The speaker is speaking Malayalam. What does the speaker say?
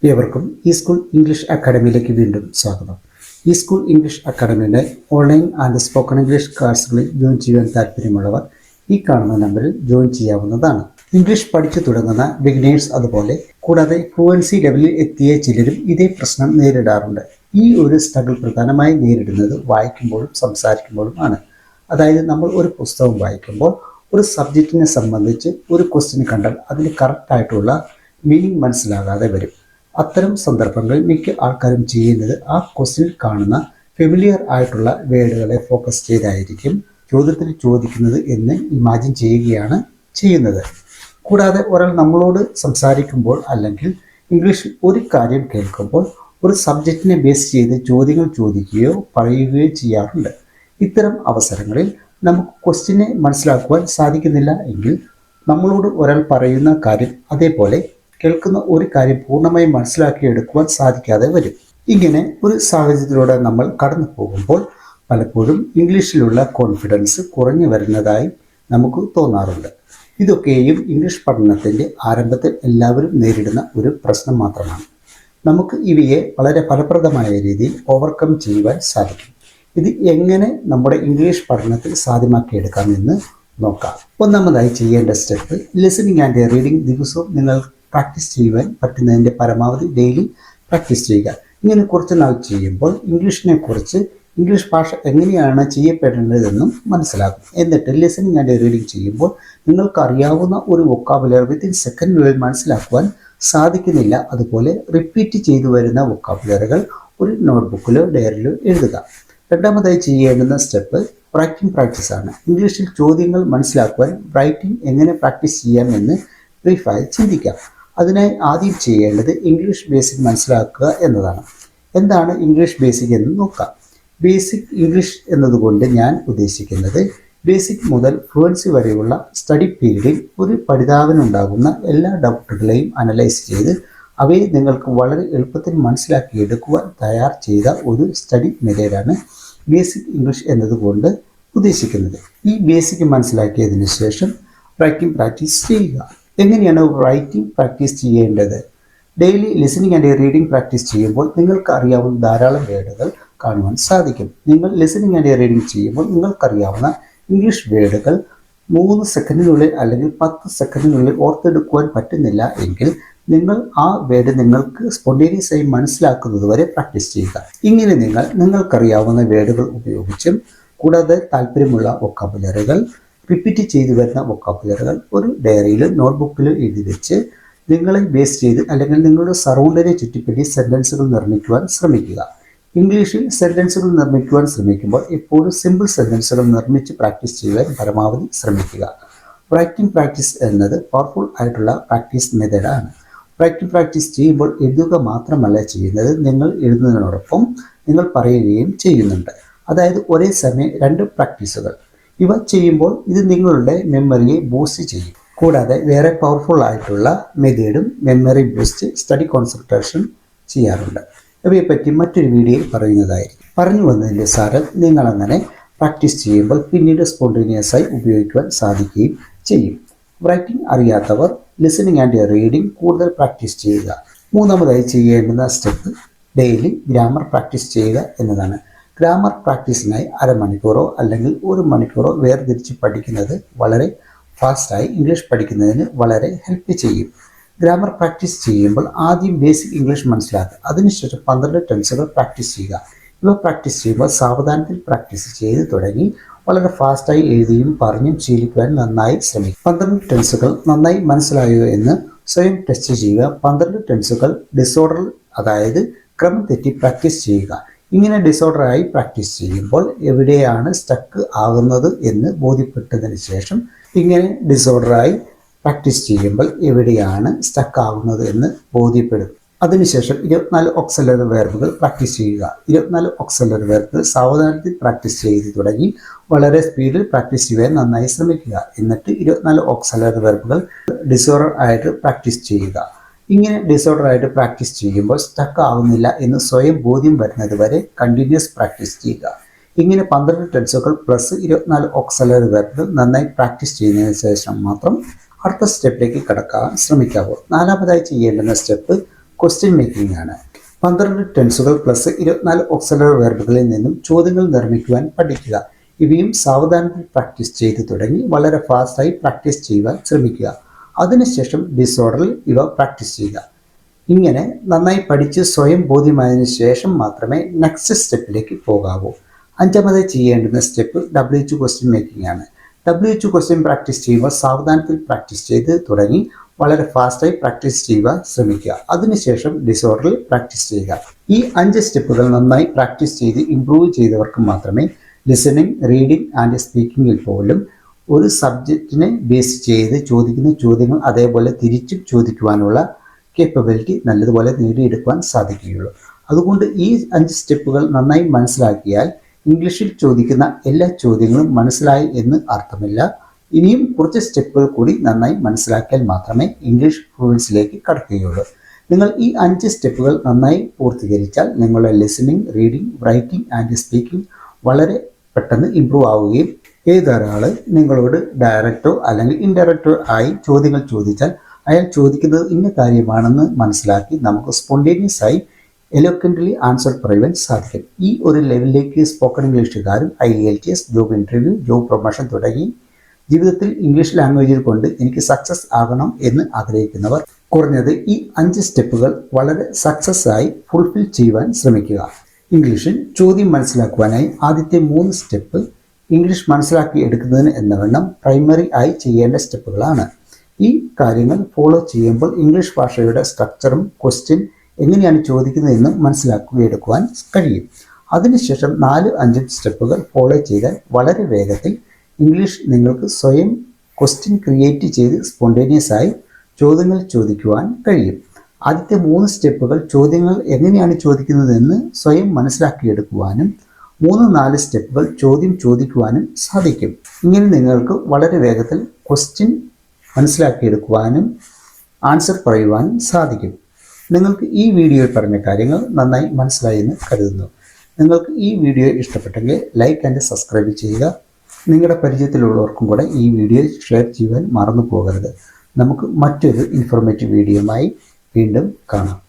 ഏവർക്കും ഈ സ്കൂൾ ഇംഗ്ലീഷ് അക്കാഡമിയിലേക്ക് വീണ്ടും സ്വാഗതം. ഈ സ്കൂൾ ഇംഗ്ലീഷ് അക്കാഡമിയുടെ ഓൺലൈൻ ആൻഡ് സ്പോക്കൺ ഇംഗ്ലീഷ് ക്ലാസ്സുകളിൽ ജോയിൻ ചെയ്യാൻ താല്പര്യമുള്ളവർ ഈ കാണുന്ന നമ്പറിൽ ജോയിൻ ചെയ്യാവുന്നതാണ്. ഇംഗ്ലീഷ് പഠിച്ചു തുടങ്ങുന്ന ബിഗിനേഴ്സ് അതുപോലെ കൂടാതെ ഫ്ലുവൻസി ലെവലിൽ എത്തിയ ചിലരും ഇതേ പ്രശ്നം നേരിടാറുണ്ട്. ഈ ഒരു സ്ട്രഗിൾ പ്രധാനമായി നേരിടുന്നത് വായിക്കുമ്പോഴും സംസാരിക്കുമ്പോഴും ആണ്. അതായത് നമ്മൾ ഒരു പുസ്തകം വായിക്കുമ്പോൾ ഒരു സബ്ജക്റ്റിനെ സംബന്ധിച്ച് ഒരു ക്വസ്റ്റ്യൻ കണ്ടാൽ അതിന് കറക്റ്റായിട്ടുള്ള മീനിങ് മനസ്സിലാകാതെ വരും. അത്തരം സന്ദർഭങ്ങളിൽ മിക്ക ആൾക്കാരും ചെയ്യുന്നത് ആ ക്വസ്റ്റ്യനിൽ കാണുന്ന ഫെമിലിയർ ആയിട്ടുള്ള വേർഡുകളെ ഫോക്കസ് ചെയ്തായിരിക്കും ചോദ്യത്തിൽ ചോദിക്കുന്നത് എന്ന് ഇമാജിൻ ചെയ്യുകയാണ് ചെയ്യുന്നത്. കൂടാതെ ഒരാൾ നമ്മളോട് സംസാരിക്കുമ്പോൾ അല്ലെങ്കിൽ ഇംഗ്ലീഷിൽ ഒരു കാര്യം കേൾക്കുമ്പോൾ ഒരു സബ്ജക്റ്റിനെ ബേസ് ചെയ്ത് ചോദ്യങ്ങൾ ചോദിക്കുകയോ പറയുകയോ ചെയ്യാറുണ്ട്. ഇത്തരം അവസരങ്ങളിൽ നമുക്ക് ക്വസ്റ്റ്യനെ മനസ്സിലാക്കുവാൻ സാധിക്കുന്നില്ല എങ്കിൽ നമ്മളോട് ഒരാൾ പറയുന്ന കാര്യം അതേപോലെ കേൾക്കുന്ന ഒരു കാര്യം പൂർണ്ണമായും മനസ്സിലാക്കിയെടുക്കുവാൻ സാധിക്കാതെ വരും. ഇങ്ങനെ ഒരു സാഹചര്യത്തിലൂടെ നമ്മൾ കടന്നു പോകുമ്പോൾ പലപ്പോഴും ഇംഗ്ലീഷിലുള്ള കോൺഫിഡൻസ് കുറഞ്ഞു വരുന്നതായി നമുക്ക് തോന്നാറുണ്ട്. ഇതൊക്കെയും ഇംഗ്ലീഷ് പഠനത്തിൻ്റെ ആരംഭത്തിൽ എല്ലാവരും നേരിടുന്ന ഒരു പ്രശ്നം മാത്രമാണ്. നമുക്ക് ഇവയെ വളരെ ഫലപ്രദമായ രീതിയിൽ ഓവർകം ചെയ്യുവാൻ സാധിക്കും. ഇത് എങ്ങനെ നമ്മുടെ ഇംഗ്ലീഷ് പഠനത്തിൽ സാധ്യമാക്കിയെടുക്കാമെന്ന് നോക്കാം. ഒന്നാമതായി ചെയ്യേണ്ട സ്റ്റെപ്പ് ലിസണിങ് ആൻഡ് റീഡിങ് ദിവസവും നിങ്ങൾ പ്രാക്ടീസ് ചെയ്യുവാൻ പറ്റുന്നതിൻ്റെ പരമാവധി ഡെയിലി പ്രാക്ടീസ് ചെയ്യുക. ഇങ്ങനെ കുറച്ച് നാൾ ചെയ്യുമ്പോൾ ഇംഗ്ലീഷ് ഭാഷ എങ്ങനെയാണ് ചെയ്യപ്പെടേണ്ടതെന്നും മനസ്സിലാകും. എന്നിട്ട് ലിസണിങ് ആൻഡ് റീഡിങ് ചെയ്യുമ്പോൾ നിങ്ങൾക്ക് അറിയാവുന്ന ഒരു വൊക്കാബുലറി വിത്തിൻ സെക്കൻഡുകളിൽ മനസ്സിലാക്കുവാൻ സാധിക്കുന്നില്ല. അതുപോലെ റിപ്പീറ്റ് ചെയ്തു വരുന്ന വൊക്കാബുലറികൾ ഒരു നോട്ട്ബുക്കിലോ ഡയറിയിലോ എഴുതുക. രണ്ടാമതായി ചെയ്യേണ്ടുന്ന സ്റ്റെപ്പ് റൈറ്റിംഗ് പ്രാക്ടീസ് ആണ്. ഇംഗ്ലീഷിൽ ചോദ്യങ്ങൾ മനസ്സിലാക്കുവാൻ റൈറ്റിംഗ് എങ്ങനെ പ്രാക്ടീസ് ചെയ്യാമെന്ന് ബ്രീഫായി ചിന്തിക്കാം. അതിനായി ആദ്യം ചെയ്യേണ്ടത് ഇംഗ്ലീഷ് ബേസിക് മനസ്സിലാക്കുക എന്നതാണ്. എന്താണ് ഇംഗ്ലീഷ് ബേസിക് എന്ന് നോക്കാം. ബേസിക് ഇംഗ്ലീഷ് എന്നതുകൊണ്ട് ഞാൻ ഉദ്ദേശിക്കുന്നത് ബേസിക് മുതൽ ഫ്ലുവൻസി വരെയുള്ള സ്റ്റഡി പീരീഡിൽ ഒരു പഠിതാവിനുണ്ടാകുന്ന എല്ലാ ഡൗട്ടുകളെയും അനലൈസ് ചെയ്ത് അവയെ നിങ്ങൾക്ക് വളരെ എളുപ്പത്തിൽ മനസ്സിലാക്കിയെടുക്കുവാൻ തയ്യാർ ചെയ്ത ഒരു സ്റ്റഡി മെത്തേഡാണ് ബേസിക് ഇംഗ്ലീഷ് എന്നതുകൊണ്ട് ഉദ്ദേശിക്കുന്നത്. ഈ ബേസിക് മനസ്സിലാക്കിയതിന് ശേഷം റൈറ്റിംഗ് പ്രാക്ടീസ് ചെയ്യുക. എങ്ങനെയാണ് റൈറ്റിംഗ് പ്രാക്ടീസ് ചെയ്യേണ്ടത്? Daily listening and reading practice ചെയ്യുമ്പോൾ നിങ്ങൾക്ക് അറിയാവുന്ന ധാരാളം വേർഡുകൾ കാണുവാൻ സാധിക്കും. നിങ്ങൾ ലിസണിങ് ആൻഡ് റീഡിംഗ് ചെയ്യുമ്പോൾ നിങ്ങൾക്കറിയാവുന്ന ഇംഗ്ലീഷ് വേർഡുകൾ 3 സെക്കൻഡിനുള്ളിൽ അല്ലെങ്കിൽ 10 സെക്കൻഡിനുള്ളിൽ ഓർത്തെടുക്കുവാൻ പറ്റുന്നില്ല എങ്കിൽ നിങ്ങൾ ആ വേർഡ് നിങ്ങൾക്ക് സ്പോണ്ടേനിയസായി മനസ്സിലാക്കുന്നത് വരെ പ്രാക്ടീസ് ചെയ്യുക. ഇങ്ങനെ നിങ്ങൾക്കറിയാവുന്ന വേർഡുകൾ ഉപയോഗിച്ചും കൂടാതെ താല്പര്യമുള്ള വൊക്കാബുലറികൾ റിപ്പീറ്റ് ചെയ്തു വരുന്ന വൊക്കാബുലറികൾ ഒരു ഡയറിയിലോ നോട്ട്ബുക്കിലോ എഴുതി വെച്ച് നിങ്ങളെ ബേസ് ചെയ്ത് അല്ലെങ്കിൽ നിങ്ങളുടെ സറൗണ്ടിനെ ചുറ്റിപ്പറ്റി സെൻറ്റൻസുകൾ നിർമ്മിക്കുവാൻ ശ്രമിക്കുക. ഇംഗ്ലീഷിൽ സെൻറ്റൻസുകൾ നിർമ്മിക്കുവാൻ ശ്രമിക്കുമ്പോൾ എപ്പോഴും സിമ്പിൾ സെൻറ്റൻസുകൾ നിർമ്മിച്ച് പ്രാക്ടീസ് ചെയ്യുവാൻ പരമാവധി ശ്രമിക്കുക. റൈറ്റിംഗ് പ്രാക്ടീസ് എന്നത് പവർഫുൾ ആയിട്ടുള്ള പ്രാക്ടീസ് മെത്തേഡാണ്. റൈറ്റിംഗ് പ്രാക്ടീസ് ചെയ്യുമ്പോൾ എഴുതുക മാത്രമല്ല ചെയ്യുന്നത്, നിങ്ങൾ എഴുതുന്നതിനോടൊപ്പം നിങ്ങൾ പറയുകയും ചെയ്യുന്നുണ്ട്. അതായത് ഒരേ സമയം 2 പ്രാക്ടീസുകൾ. ഇവ ചെയ്യുമ്പോൾ ഇത് നിങ്ങളുടെ മെമ്മറിയെ ബൂസ്റ്റ് ചെയ്യും. കൂടാതെ വേറെ പവർഫുൾ ആയിട്ടുള്ള മെത്തേഡും മെമ്മറി ബൂസ്റ്റ് സ്റ്റഡി കോൺസെൻട്രേഷൻ ചെയ്യാറുണ്ട്. ഇവയെപ്പറ്റി മറ്റൊരു വീഡിയോയിൽ പറയുന്നതായിരിക്കും. പറഞ്ഞു വന്നതിൻ്റെ സാരം നിങ്ങളങ്ങനെ പ്രാക്ടീസ് ചെയ്യുമ്പോൾ പിന്നീട് സ്പോണ്ടേനിയസായി ഉപയോഗിക്കുവാൻ സാധിക്കുകയും ചെയ്യും. റൈറ്റിംഗ് അറിയാത്തവർ ലിസണിങ് ആൻഡ് റീഡിംഗ് കൂടുതൽ പ്രാക്ടീസ് ചെയ്യുക. മൂന്നാമതായി ചെയ്യേണ്ടുന്ന സ്റ്റെപ്പ് ഡെയിലി ഗ്രാമർ പ്രാക്ടീസ് ചെയ്യുക എന്നതാണ്. ഗ്രാമർ പ്രാക്ടീസിനായി അരമണിക്കൂറോ അല്ലെങ്കിൽ 1 മണിക്കൂറോ വേർതിരിച്ച് പഠിക്കുന്നത് വളരെ ഫാസ്റ്റായി ഇംഗ്ലീഷ് പഠിക്കുന്നതിന് വളരെ ഹെൽപ്പ് ചെയ്യും. ഗ്രാമർ പ്രാക്ടീസ് ചെയ്യുമ്പോൾ ആദ്യം ബേസിക് ഇംഗ്ലീഷ് മനസ്സിലാക്കുക. അതിനുശേഷം 12 ടെൻസുകൾ പ്രാക്ടീസ് ചെയ്യുക. ഇവ പ്രാക്ടീസ് ചെയ്യുമ്പോൾ സാവധാനത്തിൽ പ്രാക്ടീസ് ചെയ്ത് തുടങ്ങി വളരെ ഫാസ്റ്റായി എഴുതിയും പറഞ്ഞും ശീലിക്കുവാൻ നന്നായി ശ്രമിക്കുക. 12 ടെൻസുകൾ നന്നായി മനസ്സിലായോ എന്ന് സ്വയം ടെസ്റ്റ് ചെയ്യുക. 12 ടെൻസുകൾ ഡിസോർഡർ, അതായത് ക്രമം തെറ്റി പ്രാക്ടീസ് ചെയ്യുക. ഇങ്ങനെ ഡിസോർഡറായി പ്രാക്ടീസ് ചെയ്യുമ്പോൾ എവിടെയാണ് സ്റ്റക്ക് ആകുന്നത് എന്ന് ബോധ്യപ്പെട്ടതിന് ശേഷം ഇങ്ങനെ ഡിസോർഡറായി പ്രാക്ടീസ് ചെയ്യുമ്പോൾ എവിടെയാണ് സ്റ്റക്ക് ആകുന്നത് എന്ന് ബോധ്യപ്പെടും. അതിനുശേഷം 24 ഓക്സിലറി വെർബുകൾ പ്രാക്ടീസ് ചെയ്യുക. 24 ഓക്സിലറി വെർബുകൾ സാവധാനത്തിൽ പ്രാക്ടീസ് ചെയ്ത് തുടങ്ങി വളരെ സ്പീഡിൽ പ്രാക്ടീസ് ചെയ്യാൻ നന്നായി ശ്രമിക്കുക. എന്നിട്ട് 24 ഓക്സിലറി വെർബുകൾ ഡിസോർഡർ ആയിട്ട് പ്രാക്ടീസ് ചെയ്യുക. ഇങ്ങനെ ഡിസോർഡർ ആയിട്ട് പ്രാക്ടീസ് ചെയ്യുമ്പോൾ സ്റ്റക്ക് ആവുന്നില്ല എന്ന് സ്വയം ബോധ്യം വരുന്നത് വരെ കണ്ടിന്യൂസ് പ്രാക്ടീസ് ചെയ്യുക. ഇങ്ങനെ 12 ടെൻസുകൾ പ്ലസ് 24 ഓക്സിലറി വെർബുകൾ നന്നായി പ്രാക്ടീസ് ചെയ്യുന്നതിന് ശേഷം മാത്രം അടുത്ത സ്റ്റെപ്പിലേക്ക് കടക്കാൻ ശ്രമിക്കാവൂ. നാലാമതായി ചെയ്യേണ്ടുന്ന സ്റ്റെപ്പ് ക്വസ്റ്റ്യൻ മേക്കിംഗ് ആണ്. 12 ടെൻസുകൾ പ്ലസ് 24 ഓക്സിലറി വെർബുകളിൽ നിന്നും ചോദ്യങ്ങൾ നിർമ്മിക്കുവാൻ പഠിക്കുക. ഇവയും സാവധാനത്തിൽ പ്രാക്ടീസ് ചെയ്തു തുടങ്ങി വളരെ ഫാസ്റ്റായി പ്രാക്ടീസ് ചെയ്യുവാൻ ശ്രമിക്കുക. അതിനുശേഷം ഡിസോർഡറിൽ ഇവ പ്രാക്ടീസ് ചെയ്യുക. ഇങ്ങനെ നന്നായി പഠിച്ച് സ്വയം ബോധ്യമായതിനു ശേഷം മാത്രമേ നെക്സ്റ്റ് സ്റ്റെപ്പിലേക്ക് പോകാവൂ. 5ാമതായി ചെയ്യേണ്ടുന്ന സ്റ്റെപ്പ് WH ക്വസ്റ്റ്യൻ മേക്കിംഗ് ആണ്. WH ക്വസ്റ്റ്യൻ പ്രാക്ടീസ് ചെയ്യുമ്പോൾ സാവധാനത്തിൽ പ്രാക്ടീസ് ചെയ്ത് തുടങ്ങി വളരെ ഫാസ്റ്റായി പ്രാക്ടീസ് ചെയ്യുവാൻ ശ്രമിക്കുക. അതിനുശേഷം ഡിസോർഡറിൽ പ്രാക്ടീസ് ചെയ്യുക. ഈ 5 സ്റ്റെപ്പുകൾ നന്നായി പ്രാക്ടീസ് ചെയ്ത് ഇംപ്രൂവ് ചെയ്തവർക്ക് മാത്രമേ ലിസണിങ്, റീഡിംഗ് ആൻഡ് സ്പീക്കിങ്ങിൽ പോലും ഒരു സബ്ജക്റ്റിനെ ബേസ് ചെയ്ത് ചോദിക്കുന്ന ചോദ്യങ്ങൾ അതേപോലെ തിരിച്ചും ചോദിക്കുവാനുള്ള കേപ്പബിലിറ്റി നല്ലതുപോലെ നേടിയെടുക്കുവാൻ സാധിക്കുകയുള്ളൂ. അതുകൊണ്ട് ഈ 5 സ്റ്റെപ്പുകൾ നന്നായി മനസ്സിലാക്കിയാൽ ഇംഗ്ലീഷിൽ ചോദിക്കുന്ന എല്ലാ ചോദ്യങ്ങളും മനസ്സിലായി എന്ന് അർത്ഥമില്ല. ഇനിയും കുറച്ച് സ്റ്റെപ്പുകൾ കൂടി നന്നായി മനസ്സിലാക്കിയാൽ മാത്രമേ ഇംഗ്ലീഷ് ഫ്ലുവൻസിലേക്ക് കടക്കുകയുള്ളൂ. നിങ്ങൾ ഈ 5 സ്റ്റെപ്പുകൾ നന്നായി പൂർത്തീകരിച്ചാൽ നിങ്ങളുടെ listening, reading, writing and speaking വളരെ പെട്ടെന്ന് ഇംപ്രൂവ് ആവുകയും ഏതൊരാൾ നിങ്ങളോട് ഡയറക്റ്റോ അല്ലെങ്കിൽ ഇൻഡയറക്റ്റോ ആയി ചോദ്യങ്ങൾ ചോദിച്ചാൽ അയാൾ ചോദിക്കുന്നത് ഇന്ന കാര്യമാണെന്ന് മനസ്സിലാക്കി നമുക്ക് സ്പോണ്ടേനിയസ് ആയി എലോക്വൻ്റ്ലി ആൻസർ പറയുവാൻ സാധിക്കും. ഈ ഒരു ലെവലിലേക്ക് സ്പോക്കൺ ഇംഗ്ലീഷുകാരും IELTS, job interview, job promotion തുടങ്ങി ജീവിതത്തിൽ ഇംഗ്ലീഷ് ലാംഗ്വേജിൽ കൊണ്ട് എനിക്ക് സക്സസ് ആകണം എന്ന് ആഗ്രഹിക്കുന്നവർ കുറഞ്ഞത് ഈ 5 സ്റ്റെപ്പുകൾ വളരെ സക്സസ് ആയി ഫുൾഫിൽ ചെയ്യുവാൻ ശ്രമിക്കുക. ഇംഗ്ലീഷിൽ ചോദ്യം മനസ്സിലാക്കുവാനായി ആദ്യത്തെ 3 സ്റ്റെപ്പ് ഇംഗ്ലീഷ് മനസ്സിലാക്കി എടുക്കുന്നതിന് എന്നവണ്ണം പ്രൈമറി ആയി ചെയ്യേണ്ട സ്റ്റെപ്പുകളാണ്. ഈ കാര്യങ്ങൾ ഫോളോ ചെയ്യുമ്പോൾ ഇംഗ്ലീഷ് ഭാഷയുടെ സ്ട്രക്ചറും ക്വസ്റ്റ്യൻ എങ്ങനെയാണ് ചോദിക്കുന്നതെന്നും മനസ്സിലാക്കുകയെടുക്കുവാൻ കഴിയും. അതിനുശേഷം 4-5 സ്റ്റെപ്പുകൾ ഫോളോ ചെയ്താൽ വളരെ വേഗത്തിൽ ഇംഗ്ലീഷ് നിങ്ങൾക്ക് സ്വയം ക്വസ്റ്റ്യൻ ക്രിയേറ്റ് ചെയ്ത് സ്പോണ്ടേനിയസ് ആയി ചോദ്യങ്ങൾ ചോദിക്കുവാൻ കഴിയും. ആദ്യത്തെ 3 സ്റ്റെപ്പുകൾ ചോദ്യങ്ങൾ എങ്ങനെയാണ് ചോദിക്കുന്നതെന്ന് സ്വയം മനസ്സിലാക്കിയെടുക്കുവാനും 3-4 സ്റ്റെപ്പുകൾ ചോദ്യം ചോദിക്കുവാനും സാധിക്കും. ഇങ്ങനെ നിങ്ങൾക്ക് വളരെ വേഗത്തിൽ ക്വസ്റ്റ്യൻ മനസ്സിലാക്കിയെടുക്കുവാനും ആൻസർ പറയുവാനും സാധിക്കും. നിങ്ങൾക്ക് ഈ വീഡിയോയിൽ പറഞ്ഞ കാര്യങ്ങൾ നന്നായി മനസ്സിലായി എന്ന് കരുതുന്നു. നിങ്ങൾക്ക് ഈ വീഡിയോ ഇഷ്ടപ്പെട്ടെങ്കിൽ ലൈക്ക് ആൻഡ് സബ്സ്ക്രൈബ് ചെയ്യുക. നിങ്ങളുടെ പരിചയത്തിലുള്ളവർക്കും കൂടെ ഈ വീഡിയോ ഷെയർ ചെയ്യുവാൻ മറന്നു പോകരുത്. നമുക്ക് മറ്റൊരു ഇൻഫോർമേറ്റീവ് വീഡിയോയുമായി വീണ്ടും കാണാം.